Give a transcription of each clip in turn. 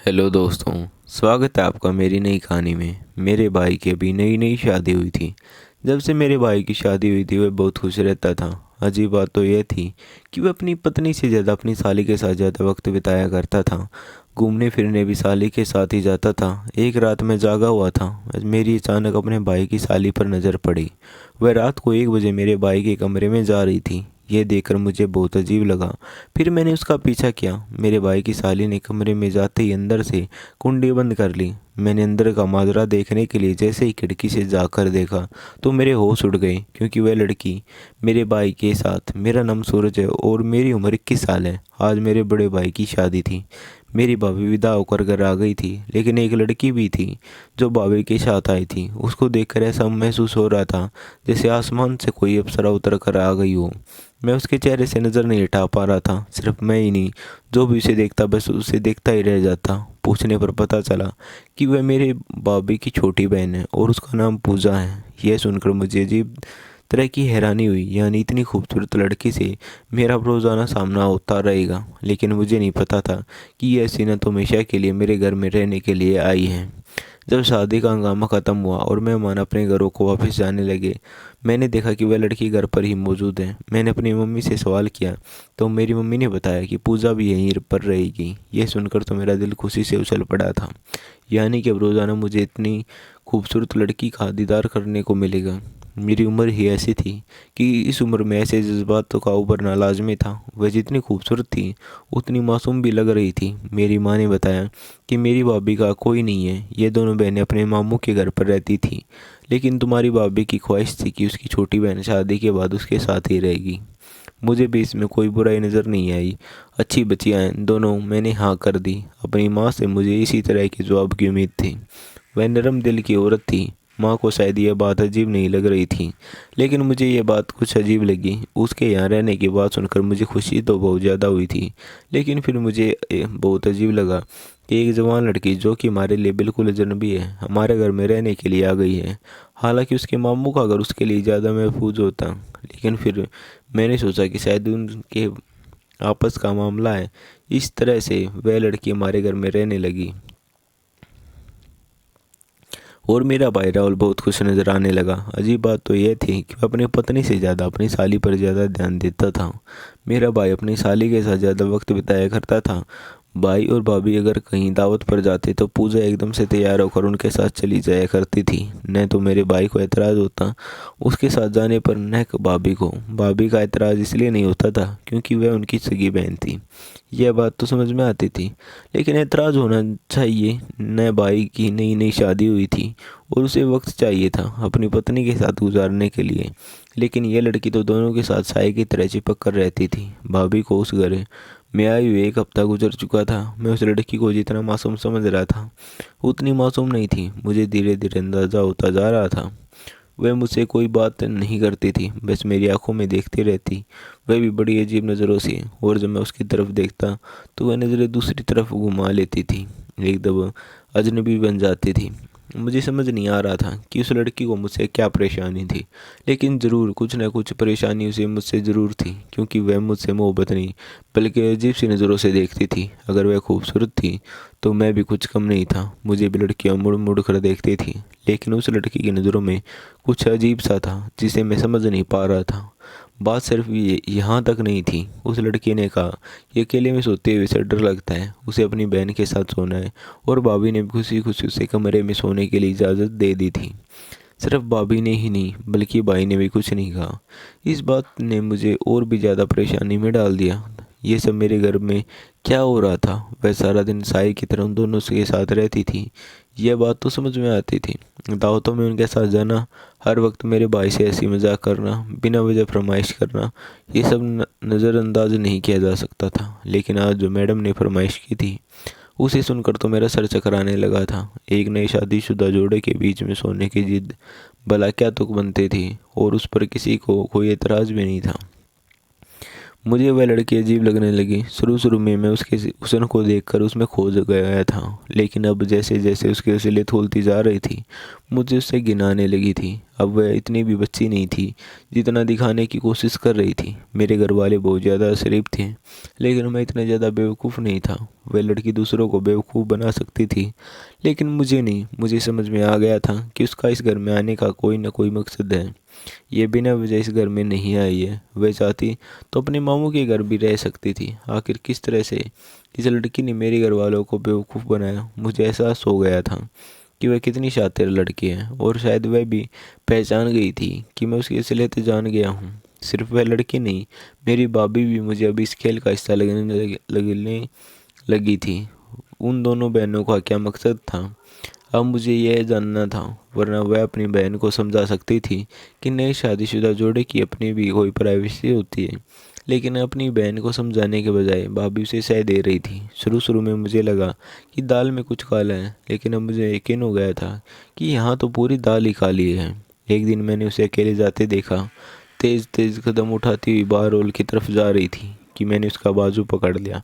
Hello दोस्तों। स्वागत है आपका मेरी नई कहानी में। मेरे भाई की अभी नई नई शादी हुई थी। जब से मेरे भाई की शादी हुई थी वह बहुत खुश रहता था। अजीब बात तो यह थी कि वह अपनी पत्नी से ज़्यादा अपनी साली के साथ ज़्यादा वक्त बिताया करता था। घूमने फिरने भी साली के साथ ही जाता था। एक रात मैं जागा हुआ था, मेरी अचानक अपने भाई की साली पर नज़र पड़ी। वह रात को 1 बजे मेरे भाई के कमरे में जा रही थी। यह देखकर मुझे बहुत अजीब लगा। फिर मैंने उसका पीछा किया। मेरे भाई की साली ने कमरे में जाते ही अंदर से कुंडी बंद कर ली। मैंने अंदर का माजरा देखने के लिए जैसे ही खिड़की से जाकर देखा तो मेरे होश उड़ गए, क्योंकि वह लड़की मेरे भाई के साथ। मेरा नाम सूरज है और मेरी उम्र 21 साल है। आज मेरे बड़े भाई की शादी थी। मेरी भाभी विदा होकर घर आ गई थी, लेकिन एक लड़की भी थी जो भाभी के साथ आई थी। उसको देखकर ऐसा महसूस हो रहा था जैसे आसमान से कोई अप्सरा उतर कर आ गई हो। मैं उसके चेहरे से नज़र नहीं हटा पा रहा था। सिर्फ मैं ही नहीं, जो भी उसे देखता बस उसे देखता ही रह जाता। पूछने पर पता चला कि वह मेरे भाभी की छोटी बहन है और उसका नाम पूजा है। यह सुनकर मुझे अजीब तरह की हैरानी हुई, यानी इतनी खूबसूरत लड़की से मेरा रोज़ाना सामना होता रहेगा। लेकिन मुझे नहीं पता था कि यह हसीना तो हमेशा के लिए मेरे घर में रहने के लिए आई है। जब शादी का हंगामा ख़त्म हुआ और मेहमान अपने घरों को वापस जाने लगे, मैंने देखा कि वह लड़की घर पर ही मौजूद है। मैंने अपनी मम्मी से सवाल किया तो मेरी मम्मी ने बताया कि पूजा भी यहीं पर रहेगी। यह सुनकर तो मेरा दिल खुशी से उछल पड़ा था, यानी कि अब रोज़ाना मुझे इतनी खूबसूरत लड़की का दीदार करने को मिलेगा। मेरी उम्र ही ऐसी थी कि इस उम्र में ऐसे जज्बातों का उभरना लाजमी था। वह जितनी खूबसूरत थी उतनी मासूम भी लग रही थी। मेरी माँ ने बताया कि मेरी भाभी का कोई नहीं है, ये दोनों बहनें अपने मामू के घर पर रहती थी, लेकिन तुम्हारी भाभी की ख्वाहिश थी कि उसकी छोटी बहन शादी के बाद उसके साथ ही रहेगी। मुझे भी इसमें कोई बुराई नज़र नहीं आई। अच्छी बच्चियाँ हैं दोनों। मैंने हाँ कर दी। अपनी माँ से मुझे इसी तरह के जवाब की उम्मीद थी। वह नरम दिल की औरत थी। माँ को शायद यह बात अजीब नहीं लग रही थी, लेकिन मुझे यह बात कुछ अजीब लगी। उसके यहाँ रहने की बात सुनकर मुझे खुशी तो बहुत ज़्यादा हुई थी, लेकिन फिर मुझे बहुत अजीब लगा कि एक जवान लड़की जो कि हमारे लिए बिल्कुल अजनबी है हमारे घर में रहने के लिए आ गई है। हालांकि उसके मामू का घर उसके लिए ज़्यादा महफूज होता, लेकिन फिर मैंने सोचा कि शायद उनके आपस का मामला है। इस तरह से वह लड़की हमारे घर में रहने लगी और मेरा भाई राहुल बहुत खुश नजर आने लगा। अजीब बात तो यह थी कि वह अपनी पत्नी से ज़्यादा अपनी साली पर ज़्यादा ध्यान देता था। मेरा भाई अपनी साली के साथ ज़्यादा वक्त बिताया करता था। भाई और भाभी अगर कहीं दावत पर जाते तो पूजा एकदम से तैयार होकर उनके साथ चली जाया करती थी। न तो मेरे भाई को एतराज़ होता उसके साथ जाने पर, न भाभी को। भाभी का एतराज़ इसलिए नहीं होता था क्योंकि वह उनकी सगी बहन थी। यह बात तो समझ में आती थी, लेकिन एतराज़ होना चाहिए। न भाई की नई नई शादी हुई थी और उसे वक्त चाहिए था अपनी पत्नी के साथ गुजारने के लिए, लेकिन यह लड़की तो दोनों के साथ साए की तरह चिपक कर रहती थी। भाभी को उस घर में आए हुए 1 हफ्ता गुजर चुका था। मैं उस लड़की को जितना मासूम समझ रहा था उतनी मासूम नहीं थी। मुझे धीरे धीरे अंदाज़ा होता जा रहा था वह मुझसे कोई बात नहीं करती थी, बस मेरी आंखों में देखती रहती। वह भी बड़ी अजीब नज़रों से, और जब मैं उसकी तरफ देखता तो वह नज़रें दूसरी तरफ घुमा लेती थी, एकदम अजनबी बन जाती थी। मुझे समझ नहीं आ रहा था कि उस लड़की को मुझसे क्या परेशानी थी, लेकिन ज़रूर कुछ न कुछ परेशानी उसे मुझसे ज़रूर थी, क्योंकि वह मुझसे मोहब्बत नहीं बल्कि अजीब सी नज़रों से देखती थी। अगर वह खूबसूरत थी तो मैं भी कुछ कम नहीं था। मुझे भी लड़कियां मुड़ मुड़ कर देखती थी, लेकिन उस लड़की की नज़रों में कुछ अजीब सा था जिसे मैं समझ नहीं पा रहा था। बात सिर्फ ये यहाँ तक नहीं थी। उस लड़की ने कहा कि अकेले में सोते हुए उसे डर लगता है, उसे अपनी बहन के साथ सोना है, और भाभी ने भी खुशी खुशी उसे कमरे में सोने के लिए इजाज़त दे दी थी। सिर्फ भाभी ने ही नहीं बल्कि भाई ने भी कुछ नहीं कहा। इस बात ने मुझे और भी ज़्यादा परेशानी में डाल दिया। ये सब मेरे घर में क्या हो रहा था? वह सारा दिन साई की तरह उन दोनों के साथ रहती थी, यह बात तो समझ में आती थी। दावतों में उनके साथ जाना, हर वक्त मेरे भाई से ऐसी मजाक करना, बिना वजह फरमाइश करना, ये सब नज़रअंदाज नहीं किया जा सकता था। लेकिन आज जो मैडम ने फरमाइश की थी उसे सुनकर तो मेरा सर चकराने लगा था। एक नए शादीशुदा जोड़े के बीच में सोने की जिद, भला क्या तुक बनती थी, और उस पर किसी को कोई एतराज़ भी नहीं था। मुझे वह लड़की अजीब लगने लगी। शुरू में मैं उसके हुस्न को देखकर उसमें खो गया था, लेकिन अब जैसे जैसे उसकी असलियत खुलती जा रही थी, मुझे उससे घिन आने लगी थी। अब वह इतनी भी बच्ची नहीं थी जितना दिखाने की कोशिश कर रही थी। मेरे घर वाले बहुत ज़्यादा शरीफ थे, लेकिन मैं इतना ज़्यादा बेवकूफ़ नहीं था। वह लड़की दूसरों को बेवकूफ़ बना सकती थी, लेकिन मुझे नहीं। मुझे समझ में आ गया था कि उसका इस घर में आने का कोई ना कोई मकसद है। ये बिना वजह इस घर में नहीं आई है। वह चाहती तो अपने मामू के घर भी रह सकती थी। आखिर किस तरह से इस लड़की ने मेरे घर वालों को बेवकूफ़ बनाया। मुझे एहसास हो गया था कि वह कितनी शातिर लड़की है, और शायद वह भी पहचान गई थी कि मैं उसकी असलियत जान गया हूँ। सिर्फ वह लड़की नहीं, मेरी भाभी भी मुझे अब इस खेल का हिस्सा लगने लगी थी। उन दोनों बहनों का क्या मकसद था, अब मुझे यह जानना था। वरना वह अपनी बहन को समझा सकती थी कि नए शादीशुदा जोड़े की अपनी भी कोई प्राइवेसी होती है, लेकिन अपनी बहन को समझाने के बजाय भाभी उसे सह दे रही थी। शुरू में मुझे लगा कि दाल में कुछ काला है, लेकिन अब मुझे यकीन हो गया था कि यहाँ तो पूरी दाल ही काली है। एक दिन मैंने उसे अकेले जाते देखा, तेज तेज कदम उठाती हुई बाहर हॉल की तरफ जा रही थी कि मैंने उसका बाजू पकड़ लिया।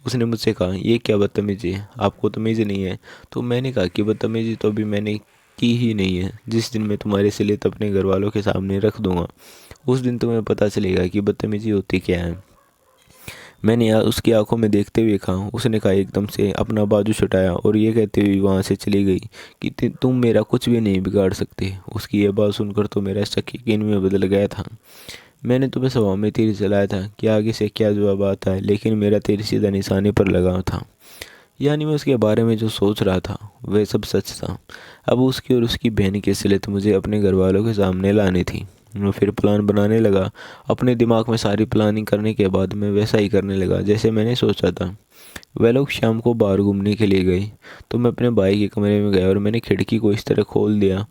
उसने मुझसे कहा, ये क्या बदतमीजी है, आपको तमीज़ नहीं है? तो मैंने कहा कि बदतमीजी तो अभी मैंने की ही नहीं है। जिस दिन मैं तुम्हारे सिलित अपने घर वालों के सामने रख दूंगा, उस दिन तुम्हें पता चलेगा कि बदतमीजी होती क्या है। मैंने उसकी आंखों में देखते हुए कहा। उसने कहा, एकदम से अपना बाजू छुटाया और ये कहते हुए वहाँ से चली गई कि तुम मेरा कुछ भी नहीं बिगाड़ सकते। उसकी यह बात सुनकर तो मेरा शक यकीन में बदल गया था। मैंने तुम्हें सवा में तीर चलाया था कि आगे से क्या जवाब आता है, लेकिन मेरा तीर सीधा निशाने पर लगा था। यानी मैं उसके बारे में जो सोच रहा था वह सब सच था। अब उसकी और उसकी बहन की असलियत मुझे अपने घर वालों के सामने लानी थी। मैं फिर प्लान बनाने लगा। अपने दिमाग में सारी प्लानिंग करने के बाद मैं वैसा ही करने लगा जैसे मैंने सोचा था। वह लोग शाम को बाहर घूमने के लिए गए, तो मैं अपने भाई के कमरे में गया और मैंने खिड़की को इस तरह खोल दिया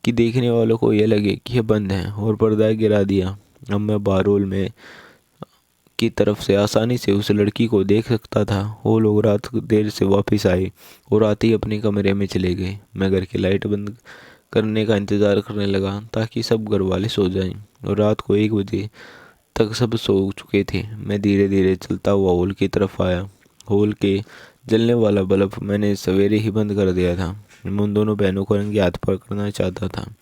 कि देखने वालों को यह लगे कि यह बंद है, और पर्दा गिरा दिया। अब मैं बाहर हॉल में की तरफ से आसानी से उस लड़की को देख सकता था। वो लोग रात देर से वापस आए और आते ही अपने कमरे में चले गए। मैं घर की लाइट बंद करने का इंतज़ार करने लगा ताकि सब घर वाले सो जाएं, और रात को 1 बजे तक सब सो चुके थे। मैं धीरे धीरे चलता हुआ हॉल की तरफ आया। हॉल के जलने वाला बल्ब मैंने सवेरे ही बंद कर दिया था। मैं उन दोनों बहनों को रंगे हाथ पकड़ना चाहता था।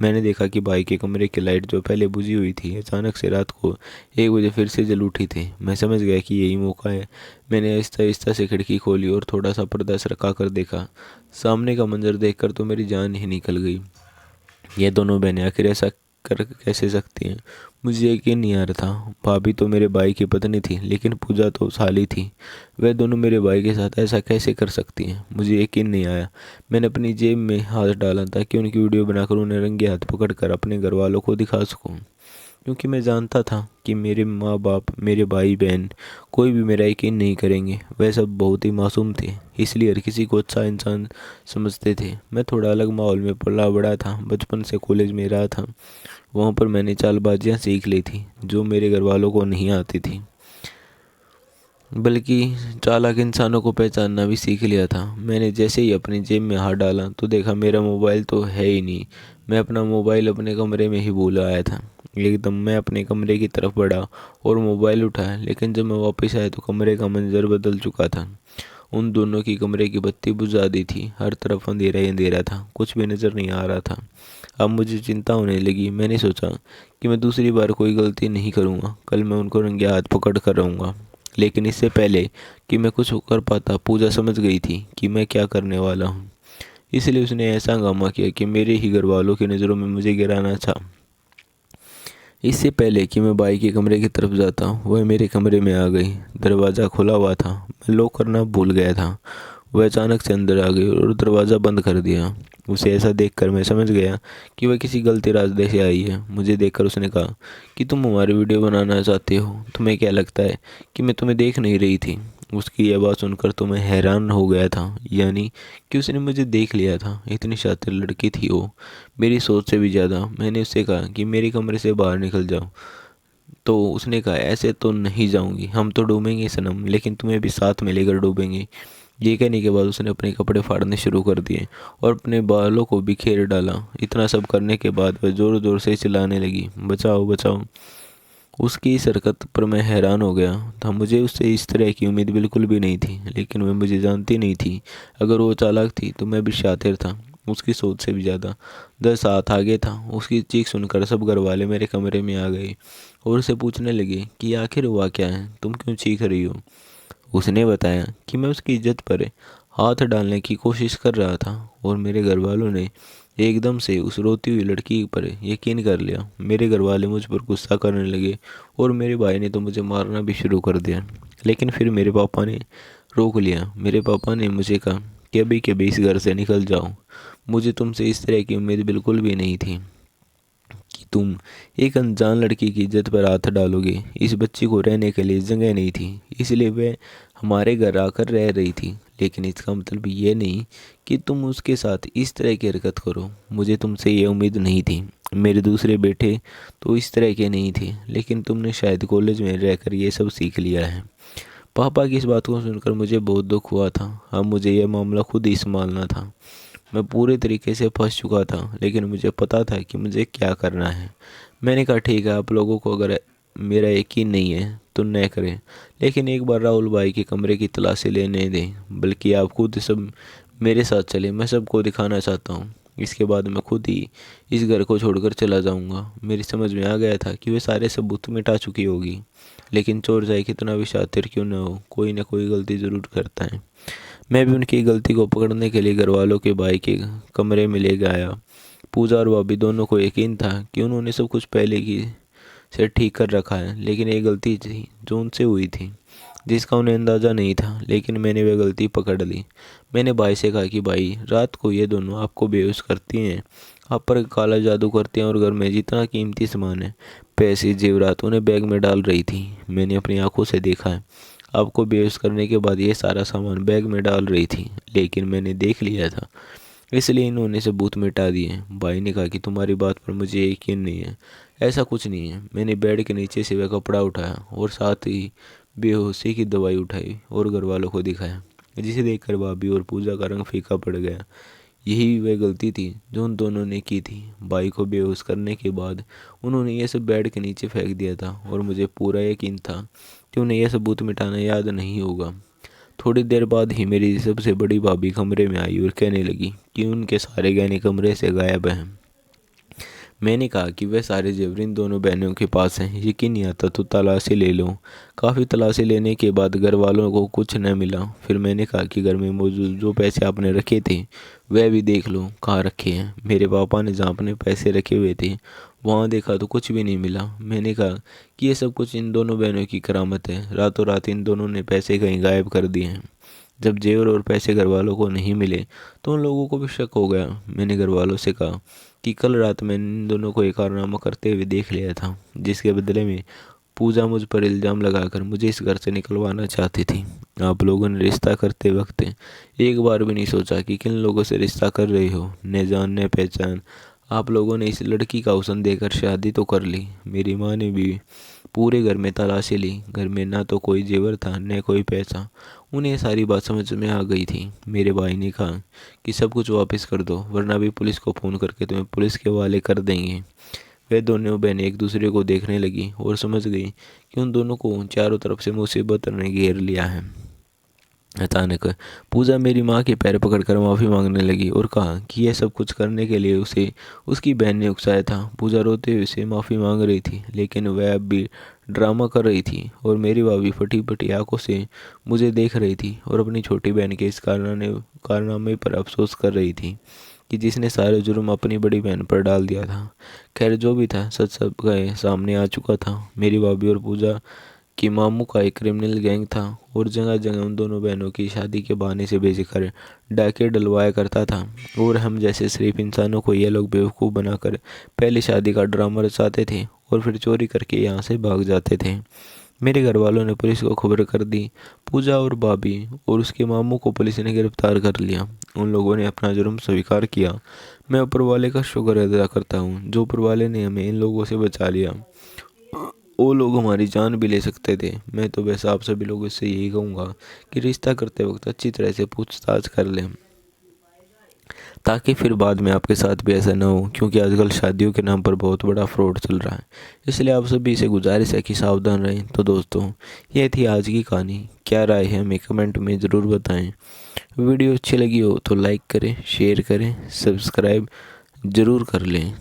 मैंने देखा कि भाई के कमरे की लाइट जो पहले बुझी हुई थी, अचानक से रात को 1 बजे फिर से जल उठी थी। मैं समझ गया कि यही मौका है। मैंने आहिस्ता आहिस्ता से खिड़की खोली और थोड़ा सा पर्दा सरका कर देखा। सामने का मंजर देखकर तो मेरी जान ही निकल गई। ये दोनों बहनें आखिर ऐसा कर कैसे सकती हैं? मुझे यकीन नहीं आ रहा था। भाभी तो मेरे भाई की पत्नी थी, लेकिन पूजा तो साली थी। वह दोनों मेरे भाई के साथ ऐसा कैसे कर सकती हैं? मुझे यकीन नहीं आया। मैंने अपनी जेब में हाथ डाला ताकि उनकी वीडियो बनाकर उन्हें रंगे हाथ पकड़कर अपने घर वालों को दिखा सकूं, क्योंकि मैं जानता था कि मेरे माँ बाप, मेरे भाई बहन कोई भी मेरा यकीन नहीं करेंगे। वह सब बहुत ही मासूम थे, इसलिए हर किसी को अच्छा इंसान समझते थे। मैं थोड़ा अलग माहौल में पला बड़ा था। बचपन से कॉलेज में रहा था। वहाँ पर मैंने चालबाजियाँ सीख ली थी जो मेरे घर वालों को नहीं आती थी, बल्कि चालाक इंसानों को पहचानना भी सीख लिया था। मैंने जैसे ही अपनी जेब में हाथ डाला तो देखा मेरा मोबाइल तो है ही नहीं। मैं अपना मोबाइल अपने कमरे में ही भूल आया था। एकदम मैं अपने कमरे की तरफ बढ़ा और मोबाइल उठाया, लेकिन जब मैं वापस आया तो कमरे का मंजर बदल चुका था। उन दोनों की कमरे की बत्ती बुझा दी थी। हर तरफ अंधेरा ही अंधेरा था, कुछ भी नज़र नहीं आ रहा था। अब मुझे चिंता होने लगी। मैंने सोचा कि मैं दूसरी बार कोई गलती नहीं करूँगा। कल मैं उनको रंगे हाथ पकड़ कर रहूँगा। लेकिन इससे पहले कि मैं कुछ कर पाता, पूजा समझ गई थी कि मैं क्या करने वाला हूँ। इसलिए उसने ऐसा हंगामा किया कि मेरे ही घर वालों की नज़रों में मुझे गिराना था। इससे पहले कि मैं भाई के कमरे की तरफ जाता, वह मेरे कमरे में आ गई। दरवाज़ा खुला हुआ था, मैं लॉक करना भूल गया था। वह अचानक से अंदर आ गई और दरवाज़ा बंद कर दिया। उसे ऐसा देखकर मैं समझ गया कि वह किसी गलती रास्ते से आई है। मुझे देखकर उसने कहा कि तुम हमारी वीडियो बनाना चाहते हो? तुम्हें क्या लगता है कि मैं तुम्हें देख नहीं रही थी? उसकी यह बात सुनकर तो मैं हैरान हो गया था। यानी कि उसने मुझे देख लिया था। इतनी शातिर लड़की थी वो, मेरी सोच से भी ज़्यादा। मैंने उससे कहा कि मेरे कमरे से बाहर निकल जाओ। तो उसने कहा, ऐसे तो नहीं जाऊंगी, हम तो डूबेंगे सनम, लेकिन तुम्हें भी साथ में लेकर डूबेंगे। ये कहने के बाद उसने अपने कपड़े फाड़ने शुरू कर दिए और अपने बालों को बिखेर डाला। इतना सब करने के बाद वह ज़ोर ज़ोर से चिल्लाने लगी, बचाओ बचाओ। उसकी इस हरकत पर मैं हैरान हो गया था। मुझे उससे इस तरह की उम्मीद बिल्कुल भी नहीं थी, लेकिन वह मुझे जानती नहीं थी। अगर वो चालाक थी तो मैं भी शातिर था, उसकी सोच से भी ज़्यादा 10 हाथ आगे था। उसकी चीख सुनकर सब घर वाले मेरे कमरे में आ गए और उसे पूछने लगे कि आखिर हुआ क्या है, तुम क्यों चीख रही हो। उसने बताया कि मैं उसकी इज्जत पर हाथ डालने की कोशिश कर रहा था और मेरे घर वालों ने एकदम से उस रोती हुई लड़की पर यकीन कर लिया। मेरे घर वाले मुझ पर गुस्सा करने लगे और मेरे भाई ने तो मुझे मारना भी शुरू कर दिया, लेकिन फिर मेरे पापा ने रोक लिया। मेरे पापा ने मुझे कहा कि अभी के अभी इस घर से निकल जाओ। मुझे तुमसे इस तरह की उम्मीद बिल्कुल भी नहीं थी कि तुम एक अनजान लड़की की इज्जत पर हाथ डालोगे। इस बच्ची को रहने के लिए जगह नहीं थी, इसलिए वह हमारे घर आकर रह रही थी, लेकिन इसका मतलब ये नहीं कि तुम उसके साथ इस तरह की हरकत करो। मुझे तुमसे ये उम्मीद नहीं थी। मेरे दूसरे बेटे तो इस तरह के नहीं थे, लेकिन तुमने शायद कॉलेज में रहकर ये सब सीख लिया है। पापा की इस बात को सुनकर मुझे बहुत दुख हुआ था। अब मुझे यह मामला खुद ही संभालना था। मैं पूरे तरीके से फंस चुका था, लेकिन मुझे पता था कि मुझे क्या करना है। मैंने कहा ठीक है, आप लोगों को अगर मेरा यकीन नहीं है तो न करें, लेकिन एक बार राहुल भाई के कमरे की तलाशी लेने दें, बल्कि आप खुद सब मेरे साथ चले। मैं सबको दिखाना चाहता हूँ। इसके बाद मैं खुद ही इस घर को छोड़कर चला जाऊंगा। मेरी समझ में आ गया था कि वे सारे सबूत मिटा चुकी होगी, लेकिन चोर चाहे कितना भी शातिर क्यों न हो, कोई ना कोई गलती ज़रूर करता है। मैं भी उनकी गलती को पकड़ने के लिए घर वालों के भाई के कमरे में ले गया। पूजा और भाभी दोनों को यकीन था कि उन्होंने सब कुछ पहले की से ठीक कर रखा है, लेकिन ये गलती थी जो उनसे हुई थी, जिसका उन्हें अंदाज़ा नहीं था। लेकिन मैंने वह गलती पकड़ ली। मैंने भाई से कहा कि भाई, रात को ये दोनों आपको बेहोश करती हैं, आप पर काला जादू करते हैं और घर में जितना कीमती सामान है, पैसे जेवरात, उन्हें बैग में डाल रही थी। मैंने अपनी आंखों से देखा है। आपको बेहोश करने के बाद ये सारा सामान बैग में डाल रही थी, लेकिन मैंने देख लिया था, इसलिए इन्होंने सबूत मिटा दिए। भाई ने कहा कि तुम्हारी बात पर मुझे यकीन नहीं है, ऐसा कुछ नहीं है। मैंने बेड के नीचे से वह कपड़ा उठाया और साथ ही बेहोशी की दवाई उठाई और घर वालों को दिखाया, जिसे देखकर भाभी और पूजा का रंग फीका पड़ गया। यही वह गलती थी जो उन दोनों ने की थी। भाई को बेहोश करने के बाद उन्होंने यह सब बेड के नीचे फेंक दिया था और मुझे पूरा यकीन था कि उन्हें यह सबूत मिटाना याद नहीं होगा। थोड़ी देर बाद ही मेरी सबसे बड़ी भाभी कमरे में आई और कहने लगी कि उनके सारे गहने कमरे से गायब हैं। मैंने कहा कि वह सारे जेवर इन दोनों बहनों के पास हैं, यकीन नहीं आता तो तलाशी ले लो। काफ़ी तलाशी लेने के बाद घर वालों को कुछ न मिला। फिर मैंने कहा कि घर में मौजूद जो पैसे आपने रखे थे वह भी देख लो कहाँ रखे हैं। मेरे पापा ने जहाँ अपने पैसे रखे हुए थे वहाँ देखा तो कुछ भी नहीं मिला। मैंने कहा कि ये सब कुछ इन दोनों बहनों की करामत है, रातों रात इन दोनों ने पैसे कहीं गायब कर दिए हैं। जब जेवर और पैसे घर वालों को नहीं मिले तो उन लोगों को भी शक हो गया। मैंने घर वालों से कहा कि कल रात मैंने इन दोनों को एक कारनामा करते हुए देख लिया था, जिसके बदले में पूजा मुझ पर इल्ज़ाम लगाकर मुझे इस घर से निकलवाना चाहती थी। आप लोगों ने रिश्ता करते वक्त एक बार भी नहीं सोचा कि किन लोगों से रिश्ता कर रहे हो। न जान न पहचान आप लोगों ने इस लड़की का हुस्न देकर शादी तो कर ली। मेरी माँ ने भी पूरे घर में तलाशी ली। घर में ना तो कोई जेवर था न कोई पैसा। उन्हें सारी बात समझ में आ गई थी। मेरे भाई ने कहा कि सब कुछ वापस कर दो, वरना भी पुलिस को फ़ोन करके तुम्हें पुलिस के हवाले कर देंगे। वे दोनों बहनें एक दूसरे को देखने लगी और समझ गई कि उन दोनों को चारों तरफ से मुसीबत ने घेर लिया है। अचानक पूजा मेरी माँ के पैर पकड़कर माफ़ी मांगने लगी और कहा कि यह सब कुछ करने के लिए उसे उसकी बहन ने उकसाया था। पूजा रोते हुए उसे माफ़ी मांग रही थी, लेकिन वह अब भी ड्रामा कर रही थी और मेरी भाभी फटी फटी आंखों से मुझे देख रही थी और अपनी छोटी बहन के इस कारनामे पर अफसोस कर रही थी कि जिसने सारे जुर्म अपनी बड़ी बहन पर डाल दिया था। खैर जो भी था, सच सब गए सामने आ चुका था। मेरी भाभी और पूजा कि मामू का एक क्रिमिनल गैंग था और जगह जगह उन दोनों बहनों की शादी के बहाने से भेजकर डाके डलवाया करता था, और हम जैसे सिर्फ इंसानों को ये लोग बेवकूफ़ बनाकर पहली शादी का ड्रामा रचाते थे और फिर चोरी करके यहाँ से भाग जाते थे। मेरे घर वालों ने पुलिस को खबर कर दी। पूजा और भाभी और उसके मामू को पुलिस ने गिरफ्तार कर लिया। उन लोगों ने अपना जुर्म स्वीकार किया। मैं ऊपर वाले का शुक्र अदा करता हूँ जो ऊपर वाले ने हमें इन लोगों से बचा लिया। वो लोग हमारी जान भी ले सकते थे। मैं तो वैसे आप सभी लोगों से यही कहूँगा कि रिश्ता करते वक्त अच्छी तरह से पूछताछ कर लें। ताकि फिर बाद में आपके साथ भी ऐसा ना हो, क्योंकि आजकल शादियों के नाम पर बहुत बड़ा फ्रॉड चल रहा है। इसलिए आप सभी से गुजारिश है कि सावधान रहें। तो दोस्तों, ये थी आज की कहानी। क्या राय है हमें कमेंट में ज़रूर बताएं। वीडियो अच्छी लगी हो तो लाइक करें, शेयर करें, सब्सक्राइब ज़रूर कर लें।